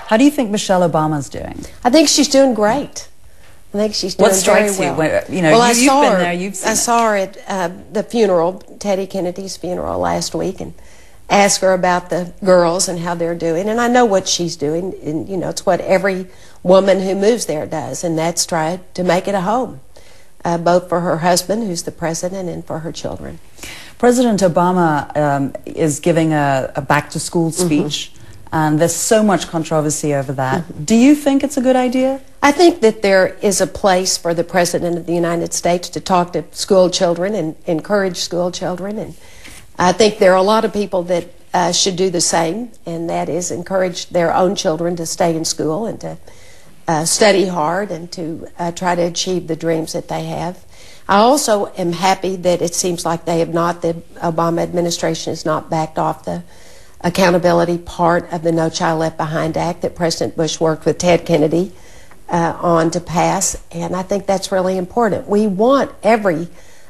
How do you think Michelle Obama's doing? I think she's doing great. I think she's doing very well. What strikes you? You've been there, you've seen I saw her at the funeral, Teddy Kennedy's funeral last week, and asked her about the girls and how they're doing. And I know what she's doing, and it's what every woman who moves there does, and that's try to make it a home, both for her husband, who's the president, and for her children. President Obama is giving a back-to-school speech, and there's so much controversy over that. Do you think it's a good idea? I think that there is a place for the President of the United States to talk to school children and encourage school children, and I think there are a lot of people that should do the same, and that is encourage their own children to stay in school and to study hard and to try to achieve the dreams that they have. I also am happy that it seems like the Obama administration has not backed off the accountability part of the No Child Left Behind Act that President Bush worked with Ted Kennedy on to pass, and I think that's really important. We want every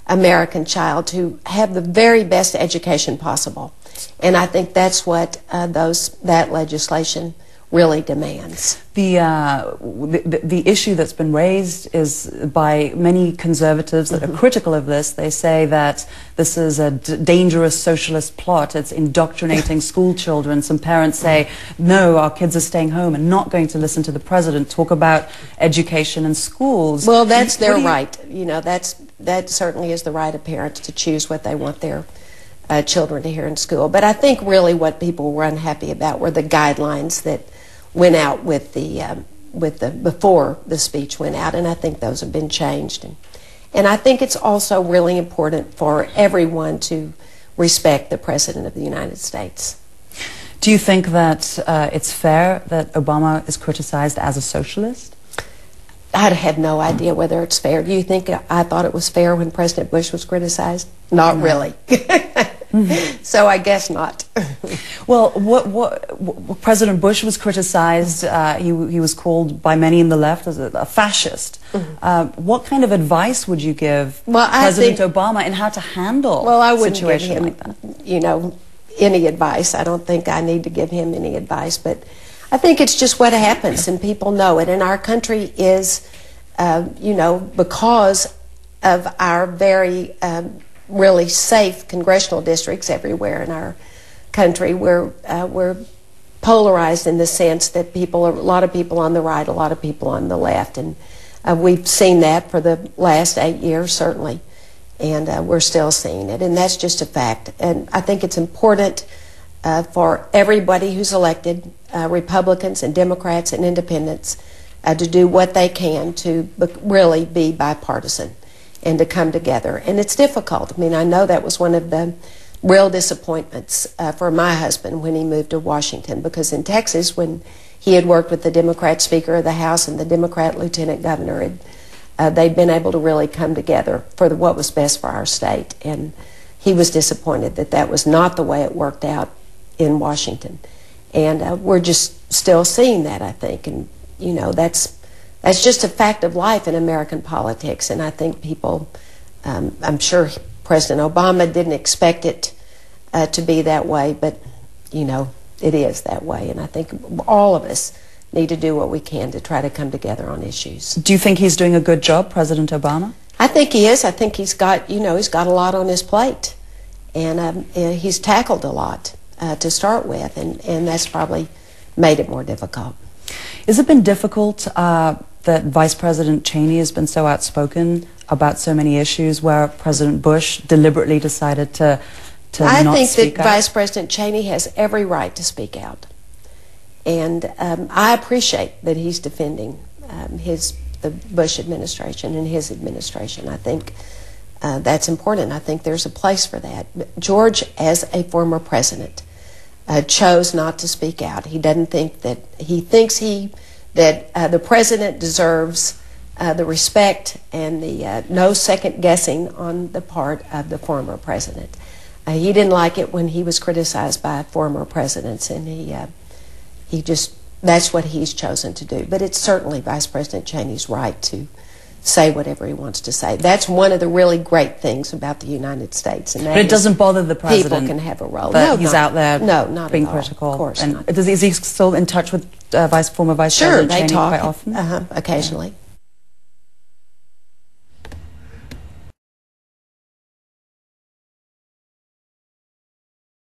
American child to have the very best education possible, and I think that's what that legislation really demands. The issue that's been raised is by many conservatives that are critical of this. They say that this is a dangerous socialist plot. It's indoctrinating school children. Some parents say, no, our kids are staying home and not going to listen to the president talk about education in schools. Well, that's their right. That certainly is the right of parents to choose what they want their children to hear in school. But I think really what people were unhappy about were the guidelines that went out with before the speech went out, and I think those have been changed. And I think it's also really important for everyone to respect the President of the United States. Do you think that it's fair that Obama is criticized as a socialist? I have no idea whether it's fair. Do you think I thought it was fair when President Bush was criticized? Not really. So I guess not. Well, what President Bush was criticized, he was called by many in the left as a fascist. What kind of advice would you give President Obama in how to handle a situation like that? Any advice. I don't think I need to give him any advice, but I think it's just what happens, and people know it. And our country is, because of our very really safe congressional districts everywhere in our country, we're polarized in the sense that a lot of people on the right, a lot of people on the left, and we've seen that for the last 8 years certainly, and we're still seeing it, and that's just a fact. And I think it's important for everybody who's elected, Republicans and Democrats and Independents, to do what they can to really be bipartisan and to come together. And it's difficult. I mean, I know that was one of the real disappointments for my husband when he moved to Washington, because in Texas, when he had worked with the Democrat Speaker of the House and the Democrat Lieutenant Governor, they'd been able to really come together for what was best for our state. And he was disappointed that that was not the way it worked out in Washington. And we're just still seeing that, I think. And, that's just a fact of life in American politics, and I think people, I'm sure President Obama didn't expect it to be that way, but, it is that way, and I think all of us need to do what we can to try to come together on issues. Do you think he's doing a good job, President Obama? I think he is. I think he's got, he's got a lot on his plate, and he's tackled a lot to start with, and that's probably made it more difficult. Has it been difficult that Vice President Cheney has been so outspoken about so many issues where President Bush deliberately decided to not speak out? I think that Vice President Cheney has every right to speak out. And I appreciate that he's defending the Bush administration and his administration. I think that's important. I think there's a place for that. But George, as a former president, chose not to speak out. He doesn't think that, he thinks that the president deserves the respect and the no second guessing on the part of the former president. He didn't like it when he was criticized by former presidents, and he just, that's what he's chosen to do. But it's certainly Vice President Cheney's right to say whatever he wants to say. That's one of the really great things about the United States. And that but it doesn't bother the president. People can have a role. No, he's out there not being at all. critical. Of course and not. Is he still in touch with former Vice Sure, President they Cheney talk quite often? occasionally.